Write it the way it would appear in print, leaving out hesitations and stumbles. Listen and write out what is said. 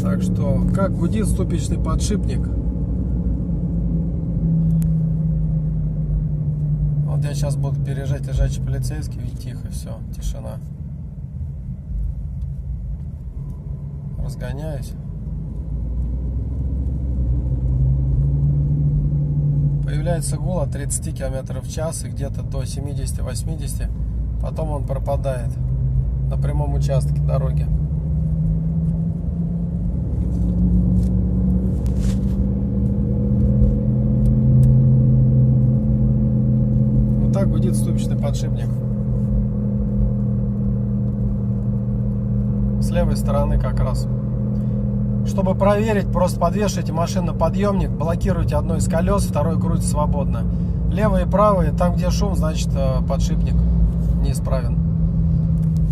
Так что, как гудит ступичный подшипник. Вот я сейчас буду переезжать лежачий полицейский, и тихо, все, тишина. Разгоняюсь. Появляется гул от 30 км в час и где-то до 70-80, потом он пропадает на прямом участке дороги. Вот так гудит ступичный подшипник. С левой стороны как раз. Чтобы проверить, просто подвешивайте машину на подъемник, блокируйте одно из колес, второе крутится свободно. Левое и правое, там где шум, значит подшипник неисправен.